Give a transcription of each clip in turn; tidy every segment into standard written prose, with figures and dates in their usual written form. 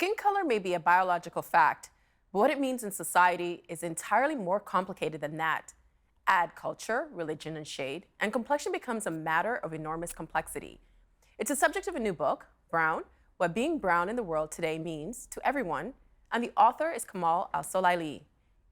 Skin color may be a biological fact, but what it means in society is entirely more complicated than that. Add culture, religion, and shade, and complexion becomes a matter of enormous complexity. It's the subject of a new book, Brown, What Being Brown in the World Today Means to Everyone, and the author is Kamal Al-Solaylee.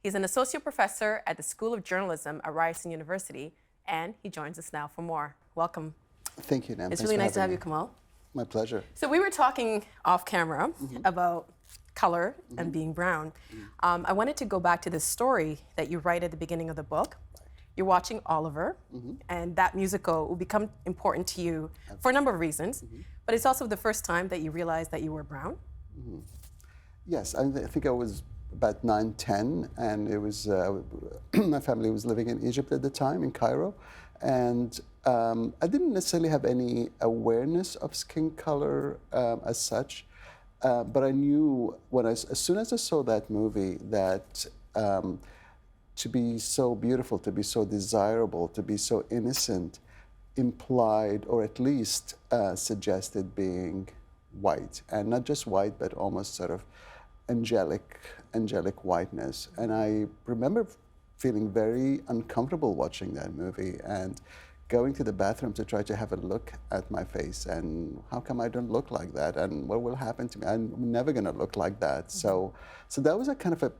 He's an associate professor at the School of Journalism at Ryerson University, and he joins us now for more. Welcome. Thank you, Nam. It's Thanks really for nice to have having you, Kamal. My pleasure. So we were talking off camera about color and being brown. I wanted to go back to this story that you write at the beginning of the book. You're watching Oliver, and that musical will become important to you for a number of reasons, but it's also the first time that you realized that you were brown. Yes, I think I was about 9, 10, and it was my family was living in Egypt at the time, in Cairo, and I didn't necessarily have any awareness of skin color as such, but I knew as soon as I saw that movie that to be so beautiful, to be so desirable, to be so innocent implied, or at least suggested being white, and not just white, but almost sort of angelic whiteness. And I remember feeling very uncomfortable watching that movie and going to the bathroom to try to have a look at my face, and how come I don't look like that, and what will happen to me? I'm never going to look like that. So that was a kind of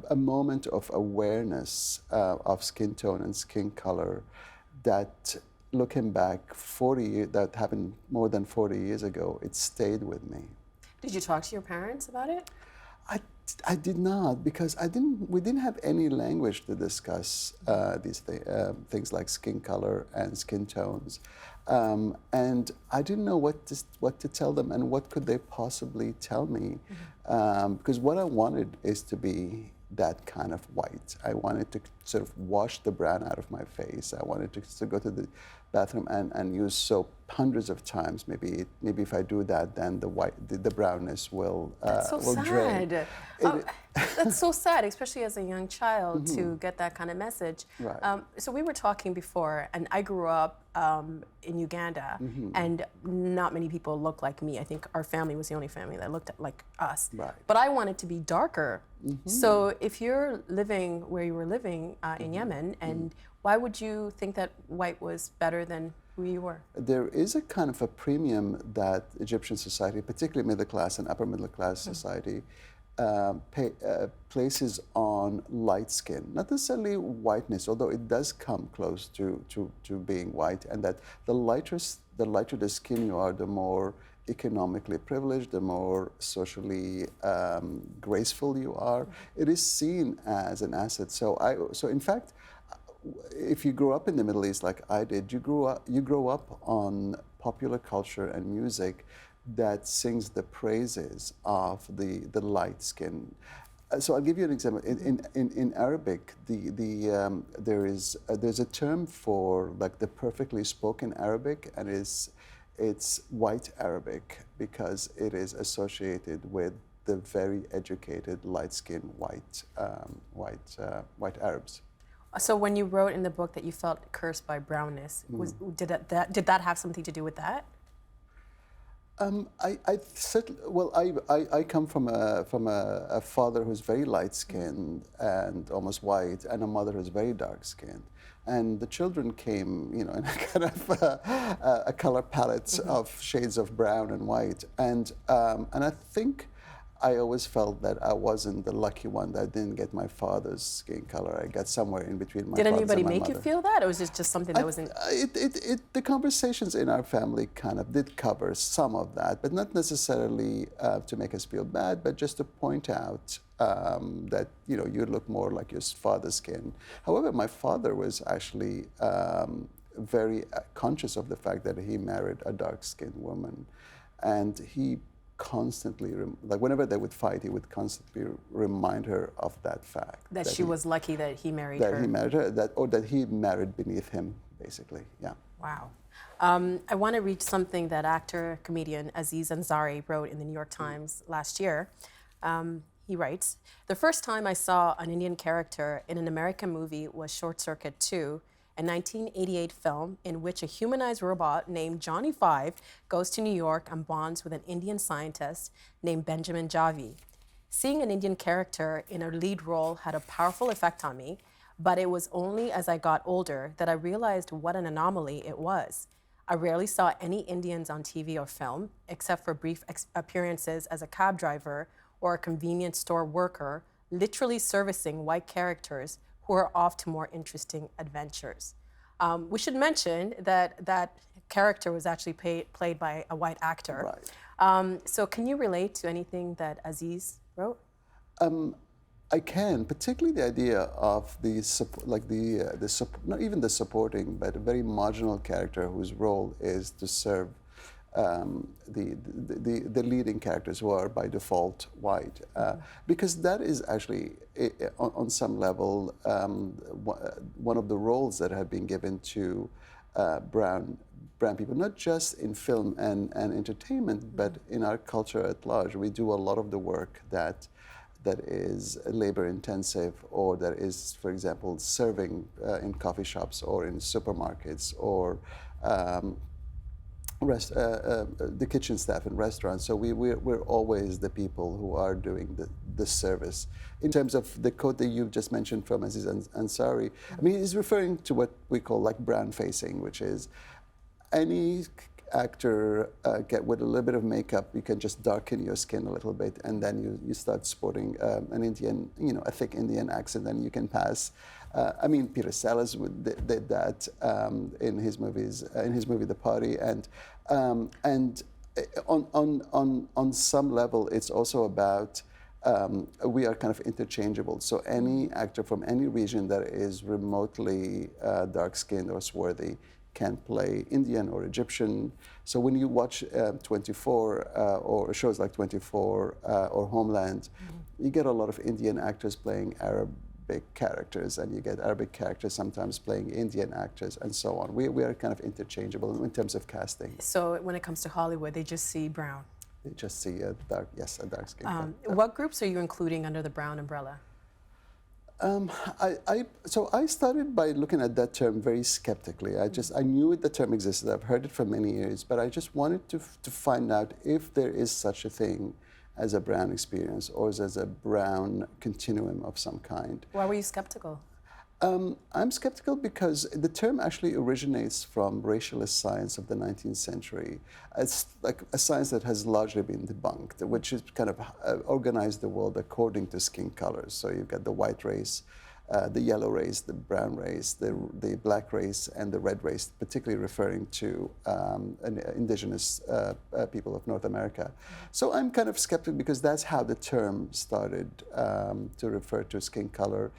a moment of awareness of skin tone and skin color that, looking back 40 years, that happened more than 40 years ago, it stayed with me. Did you talk to your parents about it? I did not, because we didn't have any language to discuss these things like skin color and skin tones, and I didn't know what to tell them, and what could they possibly tell me, because what I wanted is to be that kind of white. I wanted to sort of wash the brown out of my face. I wanted to go to the bathroom and use soap hundreds of times. Maybe if I do that, then the brownness will drain. That's so sad, especially as a young child, to get that kind of message. Right. So we were talking before, and I grew up in Uganda, and not many people look like me. I think our family was the only family that looked like us. Right. But I wanted to be darker. So if you're living where you were living in Yemen, and why would you think that white was better than who you were? There is a kind of a premium that Egyptian society, particularly middle class and upper middle class society, places on light skin. Not necessarily whiteness, although it does come close to being white, and that the lighter the skin you are, the more economically privileged, the more socially graceful you are. It is seen as an asset. So in fact, if you grow up in the Middle East like I did, you grow up on popular culture and music that sings the praises of the light skin. So I'll give you an example. In Arabic, there's a term for like the perfectly spoken Arabic, and it's white Arabic, because it is associated with the very educated, light-skinned white Arabs. So when you wrote in the book that you felt cursed by brownness, did that have something to do with that? I come from a father who's very light-skinned and almost white, and a mother who's very dark-skinned, and the children came, in a kind of a color palette of shades of brown and white, and I think I always felt that I wasn't the lucky one that didn't get my father's skin color. I got somewhere in between my father's and my mother. Did anybody make you feel that, or was it just something that wasn't? The conversations in our family kind of did cover some of that, but not necessarily to make us feel bad, but just to point out that you look more like your father's skin. However, my father was actually very conscious of the fact that he married a dark-skinned woman, and he constantly, like whenever they would fight, he would constantly remind her of that fact. That she was lucky that he married her. That he married her, or that he married beneath him, basically, yeah. Wow. I want to read something that actor, comedian Aziz Ansari wrote in the New York Times last year. He writes, "The first time I saw an Indian character in an American movie was Short Circuit 2, a 1988 film in which a humanized robot named Johnny Five goes to New York and bonds with an Indian scientist named Benjamin Javi. Seeing an Indian character in a lead role had a powerful effect on me, but it was only as I got older that I realized what an anomaly it was. I rarely saw any Indians on TV or film, except for brief appearances as a cab driver or a convenience store worker, literally servicing white characters who are off to more interesting adventures. We should mention that that character was actually played by a white actor. Right. So can you relate to anything that Aziz wrote? I can, particularly the idea of the not even the supporting, but a very marginal character whose role is to serve the leading characters who are by default white, because that is actually on some level one of the roles that have been given to brown people, not just in film and entertainment, but in our culture at large. We do a lot of the work that is labor intensive, or that is, for example, serving in coffee shops or in supermarkets, or the kitchen staff in restaurants. So we're always the people who are doing the service. In terms of the quote that you've just mentioned from Aziz Ansari, I mean, he's referring to what we call like brown facing, which is any actor get with a little bit of makeup, you can just darken your skin a little bit, and then you start sporting an Indian, a thick Indian accent, and you can pass. I mean, Peter Sellers did that in his movies, in his movie The Party, and on some level, it's also about we are kind of interchangeable. So any actor from any region that is remotely dark-skinned or swarthy can play Indian or Egyptian. So when you watch 24 or shows like 24 or Homeland, you get a lot of Indian actors playing Arabic characters, and you get Arabic characters sometimes playing Indian actors, and so on. We are kind of interchangeable in terms of casting. So when it comes to Hollywood, they just see brown. They just see a dark skin. What groups are you including under the brown umbrella? So I started by looking at that term very skeptically. I knew the term existed. I've heard it for many years, but I just wanted to find out if there is such a thing as a brown experience, or as a brown continuum of some kind. Why were you skeptical? I'm skeptical because the term actually originates from racialist science of the 19th century. It's like a science that has largely been debunked, which is kind of organized the world according to skin colors. So you've got the white race, the yellow race, the brown race, the black race, and the red race, particularly referring to indigenous people of North America. So I'm kind of skeptical because that's how the term started to refer to skin color.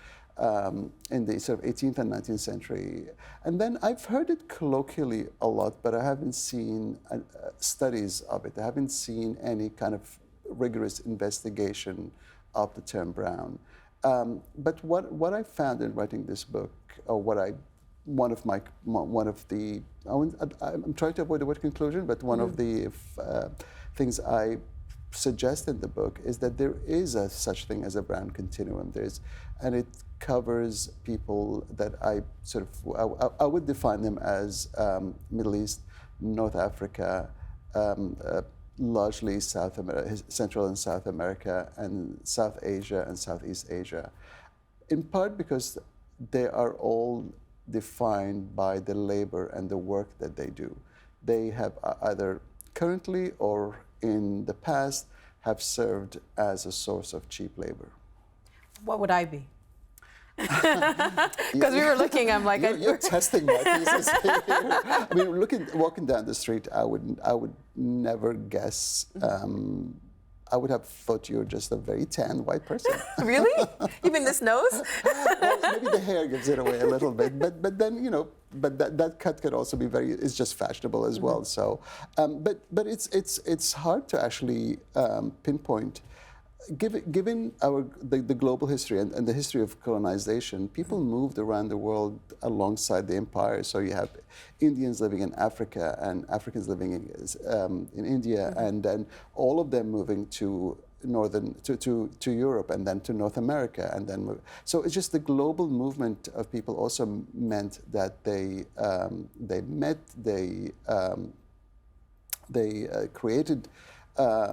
In the sort of 18th and 19th century. And then I've heard it colloquially a lot, but I haven't seen studies of it. I haven't seen any kind of rigorous investigation of the term brown. But what I found in writing this book, or I'm trying to avoid the word conclusion, but one of the things I suggest in the book is that there is such thing as a brown continuum. And it covers people that I would define them as Middle East, North Africa, largely South America, Central and South America, and South Asia and Southeast Asia, in part because they are all defined by the labor and the work that they do. They have either currently or in the past have served as a source of cheap labor. What would I be? Because we were looking, I'm like... You're testing my thesis here. I mean, walking down the street, I would never guess. I would have thought you were just a very tan white person. Really? Even this nose? Well, maybe the hair gives it away a little bit, but then, but that cut could also be it's just fashionable as well. So, but it's hard to actually pinpoint given the global history and the history of colonization, people moved around the world alongside the empire. So you have Indians living in Africa and Africans living in India, and then all of them moving to to Europe and then to North America and then so it's just the global movement of people also meant that they met, they created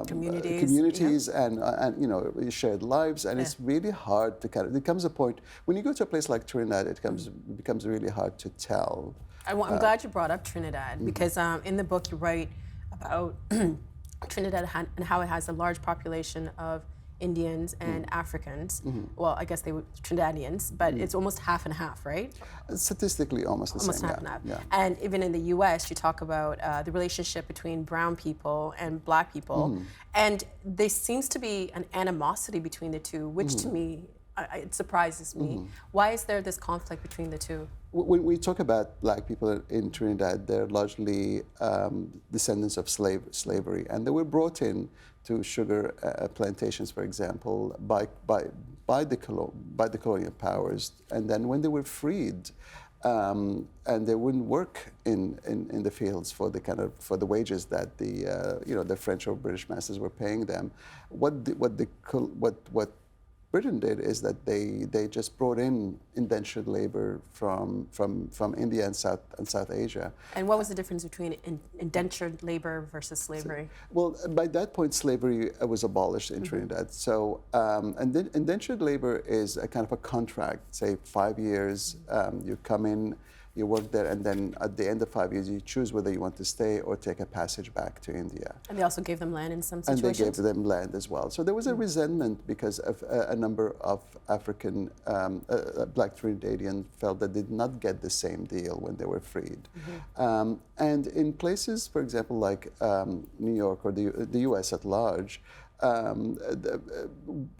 communities and you know, shared lives, and it's really hard to it comes a point when you go to a place like Trinidad, it becomes really hard to tell. I'm glad you brought up Trinidad because in the book you write about Trinidad and how it has a large population of Indians and Africans. Well, I guess they were Trinidadians, but it's almost half and half, right? Statistically, almost the same. Almost half and half. Yeah. And even in the U.S., you talk about the relationship between brown people and black people, and there seems to be an animosity between the two, which to me, it surprises me. Why is there this conflict between the two? When we talk about black people in Trinidad, they're largely descendants of slavery, and they were brought in to sugar plantations, for example, by the colonial powers. And then when they were freed, and they wouldn't work in the fields for the wages that the French or British masters were paying them, what Britain did is that they just brought in indentured labor from India and South Asia. And what was the difference between indentured labor versus slavery? Well, by that point, slavery was abolished in Trinidad. So, and then indentured labor is a kind of a contract. Say 5 years, you come in, you work there, and then at the end of 5 years, you choose whether you want to stay or take a passage back to India. And they also gave them land in some situations? And they gave them land as well. So there was a resentment because of a number of African, black Trinidadians felt that they did not get the same deal when they were freed. And in places, for example, like New York or the US at large,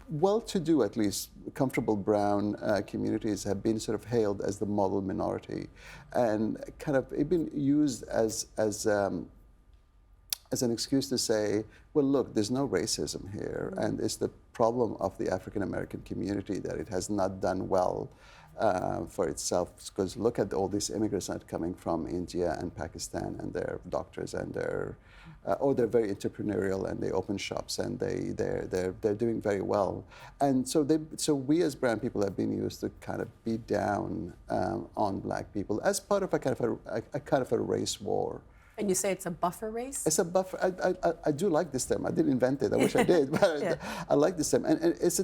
well-to-do, at least comfortable brown communities have been sort of hailed as the model minority, and kind of it been used as an excuse to say, well, look, there's no racism here, and it's the problem of the African American community that it has not done well for itself, because look at all these immigrants that are coming from India and Pakistan, and they're doctors and they're very entrepreneurial and they open shops and they're doing very well. And so we as brown people have been used to kind of beat down on black people as part of a kind of a race war. And you say it's a buffer race? It's a buffer. I do like this term. I didn't invent it. I wish I did, but I like this term. And it's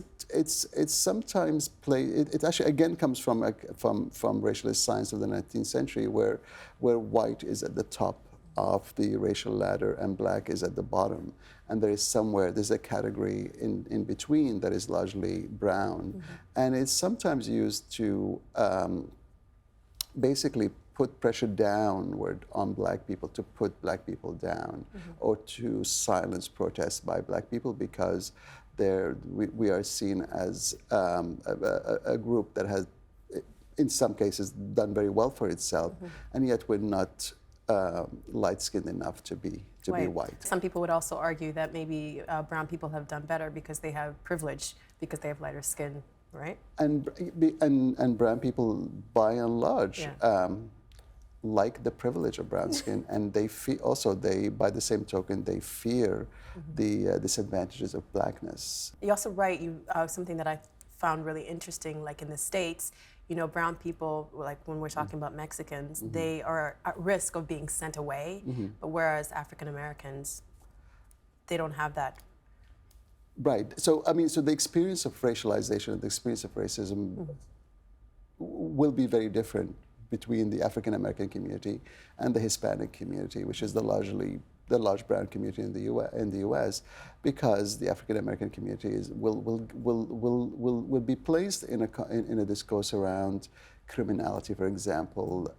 sometimes it actually again comes from racialist science of the 19th century, where white is at the top of the racial ladder and black is at the bottom, and there's a category in between that is largely brown, and it's sometimes used to basically put pressure downward on black people, to put black people down, or to silence protests by black people, because we are seen as a group that has, in some cases, done very well for itself, and yet we're not light-skinned enough to be white. Some people would also argue that maybe brown people have done better because they have privilege, because they have lighter skin, right? And brown people, by and large, like the privilege of brown skin, and they by the same token, they fear the disadvantages of blackness. You also write something that I found really interesting, like in the States, you know, brown people, like when we're talking about Mexicans, they are at risk of being sent away, but whereas African Americans, they don't have that. Right. So, I mean, so the experience of racialization and the experience of racism will be very different between the African American community and the Hispanic community, which is the large brown community in the U.S., because the African American community will be placed in a discourse around criminality, for example,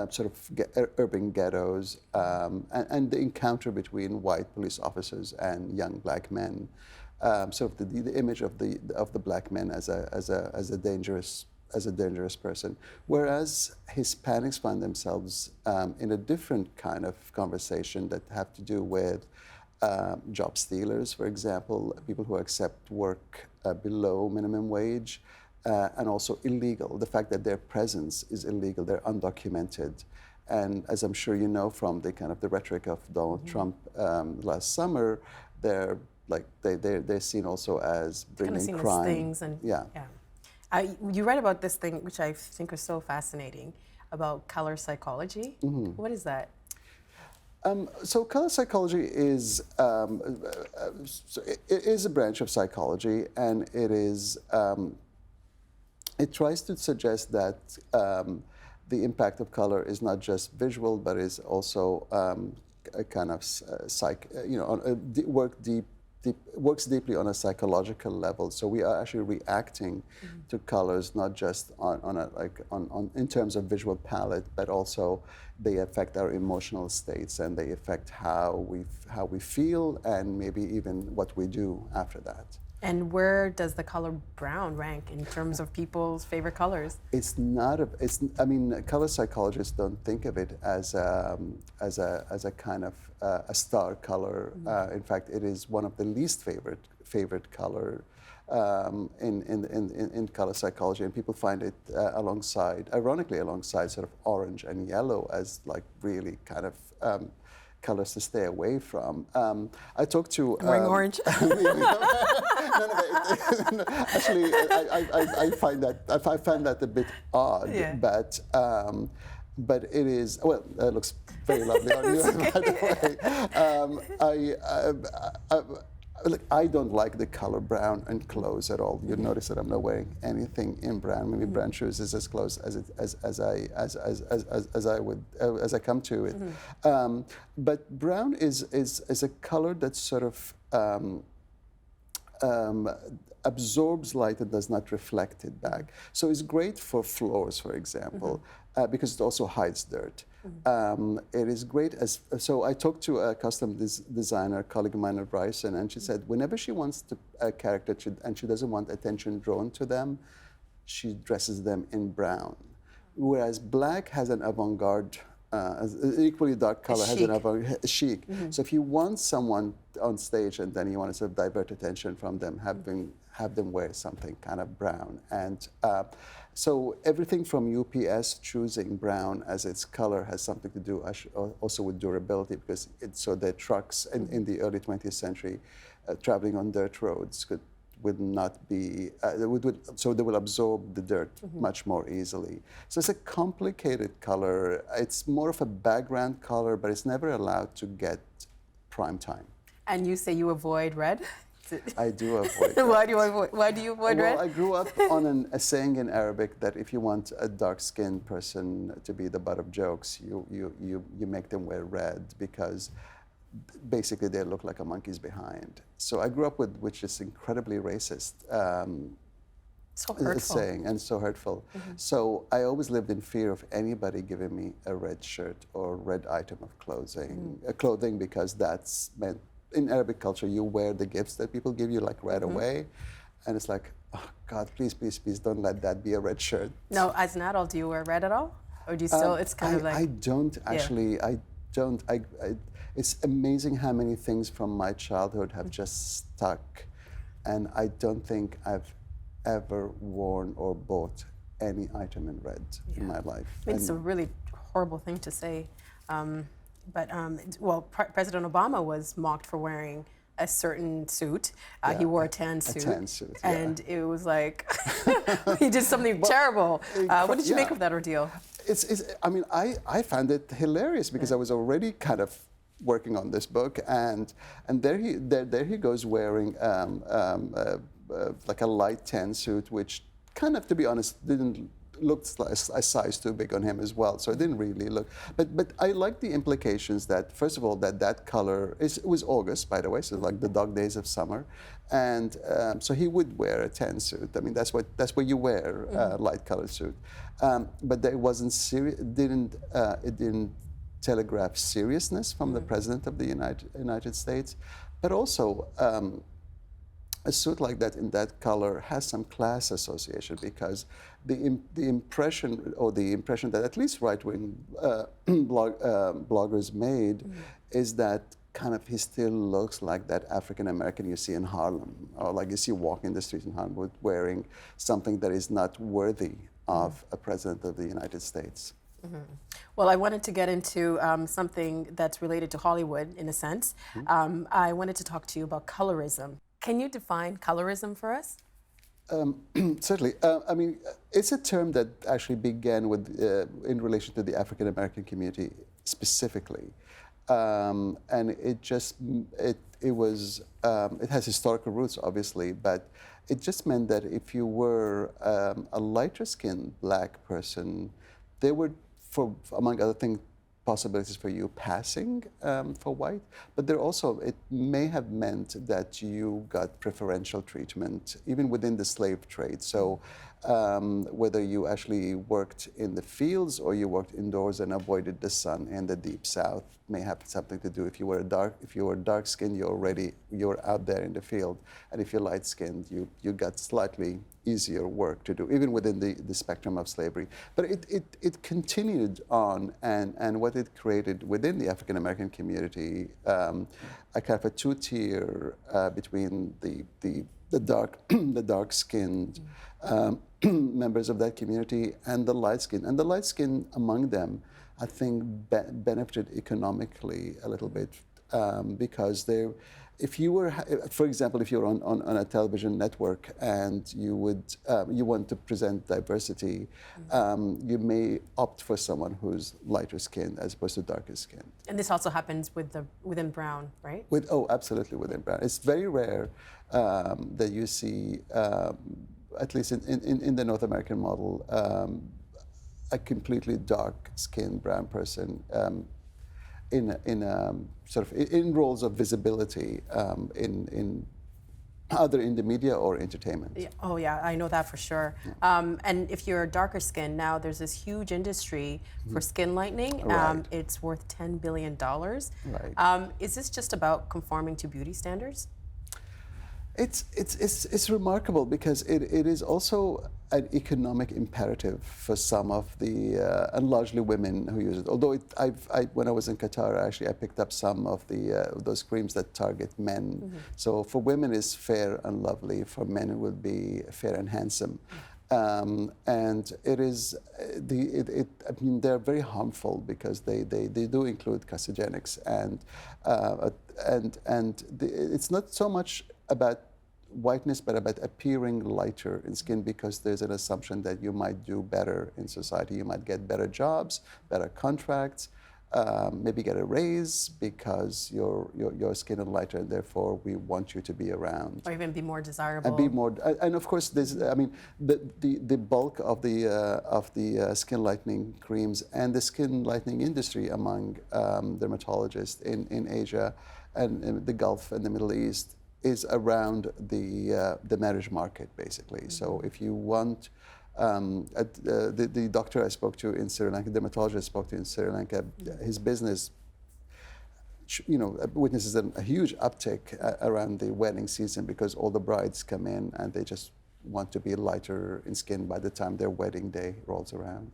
sort of urban ghettos, and the encounter between white police officers and young black men. Sort of the image of the black men as a dangerous person, whereas Hispanics find themselves in a different kind of conversation that have to do with job stealers, for example, people who accept work below minimum wage, and also illegal. The fact that their presence is illegal, they're undocumented. And as I'm sure you know from the kind of the rhetoric of Donald Trump last summer, they're seen also as bringing kind of seen crime. as things and you read about this thing which I think is so fascinating about color psychology. What is that? So color psychology is it is a branch of psychology, and it is it tries to suggest that the impact of color is not just visual, but is also a kind of works deeply on a psychological level. So we are actually reacting to colors not just in terms of visual palette, but also they affect our emotional states, and they affect how we feel, and maybe even what we do after that. And where does the color brown rank in terms of people's favorite colors? It's not I mean, color psychologists don't think of it as a kind of a star color. In fact, it is one of the least favorite color in color psychology, and people find it ironically alongside sort of orange and yellow as like really kind of colors to stay away from. I talked to... I'm wearing orange. No, actually, I find that a bit odd, but it is, well, it looks very lovely on you, by the way. Look, I don't like the color brown in clothes at all. You'll notice that I'm not wearing anything in brown. Maybe brown shoes is as close as I come to it. But brown is a color that sort of absorbs light and does not reflect it back. So it's great for floors, for example, because it also hides dirt. It is great so I talked to a custom designer, colleague of mine at Ryerson, and she said whenever she wants a character and she doesn't want attention drawn to them, she dresses them in brown. Whereas black has an avant-garde, equally dark color has an avant-garde, chic. So if you want someone on stage and then you want to sort of divert attention from them, have them wear something kind of brown. And so everything from UPS choosing brown as its color has something to do also with durability, because so their trucks in the early 20th century traveling on dirt roads would not be, so they will absorb the dirt much more easily. So it's a complicated color. It's more of a background color, but it's never allowed to get prime time. And you say you avoid red? I do avoid red. Why do you avoid red? Well, I grew up on a saying in Arabic that if you want a dark-skinned person to be the butt of jokes, you make them wear red, because basically they look like a monkey's behind. So I grew up with this incredibly racist saying, and so hurtful. So I always lived in fear of anybody giving me a red shirt or red item of clothing, because that's meant, in Arabic culture, you wear the gifts that people give you like right away. And it's like, oh God, please, please, please don't let that be a red shirt. No, as an adult, do you wear red at all? Or do you still, it's kind of like... I don't actually, I don't. It's amazing how many things from my childhood have just stuck. And I don't think I've ever worn or bought any item in red in my life. I mean, it's a really horrible thing to say. Well, President Obama was mocked for wearing a certain suit. He wore a tan suit. A tan suit, and it was like, he did something terrible. What did you make of that ordeal? I mean, I found it hilarious, because I was already kind of working on this book, and there he goes wearing like a light tan suit, which kind of, to be honest, looked a size too big on him as well. So it didn't really look, but I like the implications that, first of all, that color it was August, by the way, so like the dog days of summer, and so he would wear a tan suit. I mean, that's what you wear, light colored suit. But it wasn't serious. It didn't telegraph seriousness from the President of the United States, but also. A suit like that in that color has some class association, because the impression that at least right-wing bloggers made is that kind of, he still looks like that African American you see in Harlem, or like you see walking the streets in Harlem wearing something that is not worthy of a president of the United States. Well, I wanted to get into something that's related to Hollywood in a sense. I wanted to talk to you about colorism. Can you define colorism for us? Certainly. I mean, it's a term that actually began with, in relation to the African American community specifically. And it just, it was, it has historical roots, obviously, but it just meant that if you were a lighter skinned black person, there were, for among other things, possibilities for you passing for white, but there also, it may have meant that you got preferential treatment even within the slave trade. So whether you actually worked in the fields or you worked indoors and avoided the sun in the deep south may have something to do. If you were dark skinned, you're out there in the field, and if you're light skinned, you got slightly easier work to do, even within the spectrum of slavery. But it continued on, and what it created within the African American community, a kind of a two-tier between the dark skinned members of that community and the light skinned. And the light skinned among them, I think, benefited economically a little bit because they, if you were, for example, if you're on a television network and you want to present diversity, you may opt for someone who's lighter skinned as opposed to darker skinned. And this also happens within Brown, right? Absolutely within Brown. It's very rare that you see, at least in the North American model, a completely dark-skinned brown person in roles of visibility either in the media or entertainment. Yeah. Oh yeah, I know that for sure. Yeah. And if you're darker skin, now there's this huge industry for skin lightening. Right. It's worth $10 billion. Right. Is this just about conforming to beauty standards? It's remarkable because it is also an economic imperative for some of the, and largely women who use it. Although when I was in Qatar, I picked up some of those creams that target men. So for women it's fair and lovely, for men it would be fair and handsome. And it is, I mean, they're very harmful because they do include carcinogenics, and it's not so much about whiteness, but about appearing lighter in skin, because there's an assumption that you might do better in society. You might get better jobs, better contracts, maybe get a raise because your skin is lighter, and therefore we want you to be around. Or even be more desirable. And be more, and of course, there's, I mean, the bulk of the skin lightening creams and the skin lightening industry among dermatologists in Asia and in the Gulf and the Middle East is around the marriage market, basically. So if you want, the doctor I spoke to in Sri Lanka, the dermatologist I spoke to in Sri Lanka, his business, witnesses a huge uptick around the wedding season because all the brides come in and they just want to be lighter in skin by the time their wedding day rolls around.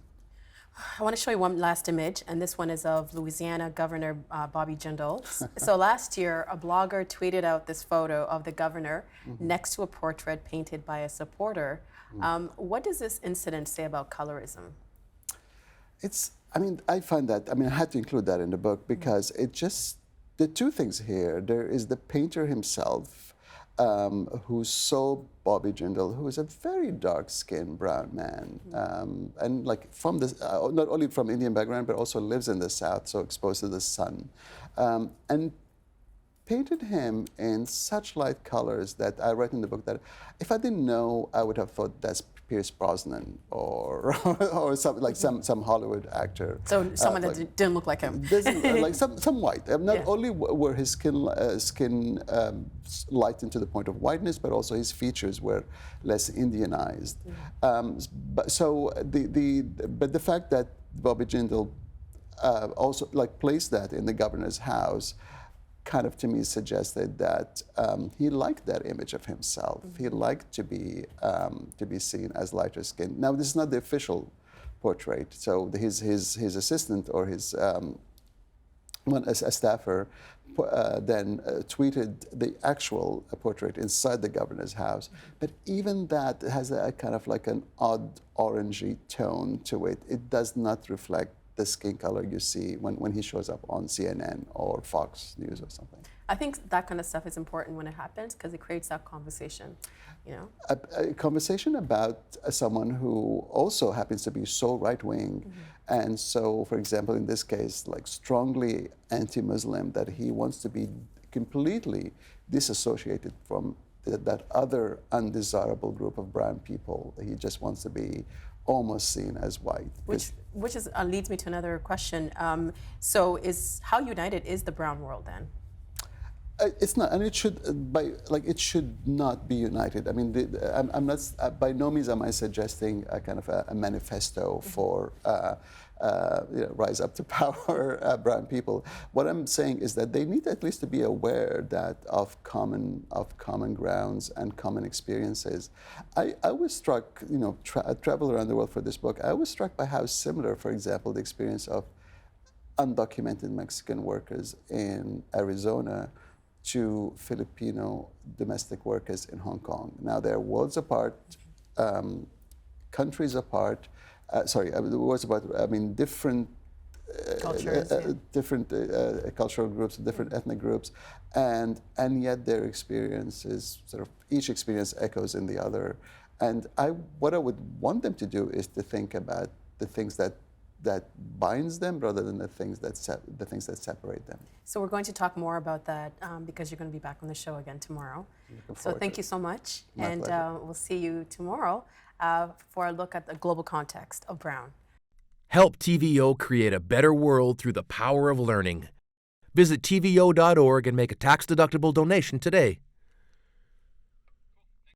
I want to show you one last image, and this one is of Louisiana Governor Bobby Jindal. So last year, a blogger tweeted out this photo of the governor next to a portrait painted by a supporter. What does this incident say about colorism? I find that, I had to include that in the book because it just, the two things here, there is the painter himself, who saw Bobby Jindal, who is a very dark-skinned brown man, and like from this, not only from Indian background, but also lives in the South, so exposed to the sun, and painted him in such light colors that I write in the book that if I didn't know, I would have thought that's Pierce Brosnan or some Hollywood actor. So someone that didn't look like him. Like some white. Not only were his skin lightened to the point of whiteness, but also his features were less Indianized. But the fact that Bobby Jindal also placed that in the governor's house kind of to me suggested that he liked that image of himself. He liked to be seen as lighter skinned. Now, this is not the official portrait. So his assistant or his a staffer then tweeted the actual portrait inside the governor's house. But even that has a kind of like an odd orangey tone to it. It does not reflect the skin color you see when he shows up on CNN or Fox News or something. I think that kind of stuff is important when it happens because it creates that conversation, you know? A conversation about someone who also happens to be so right-wing, and so, for example, in this case, like strongly anti-Muslim, that he wants to be completely disassociated from that other undesirable group of brown people. He just wants to be almost seen as white. Which leads me to another question. So how united is the brown world then? It's not, and it should it should not be united. I mean, I'm not. By no means am I suggesting a kind of a manifesto for rise up to power brown people. What I'm saying is that they need at least to be aware that of common grounds and common experiences. I was struck, I traveled around the world for this book. I was struck by how similar, for example, the experience of undocumented Mexican workers in Arizona to Filipino domestic workers in Hong Kong. Now they're worlds apart, countries apart. Worlds apart. I mean, different cultures, different cultural groups, different ethnic groups, and yet their experiences each experience echoes in the other. And what I would want them to do is to think about the things that binds them rather than the things that separate them. So we're going to talk more about that because you're going to be back on the show again tomorrow. So thank you so much. And we'll see you tomorrow for a look at the global context of brown. Help TVO create a better world through the power of learning. Visit TVO.org and make a tax-deductible donation today.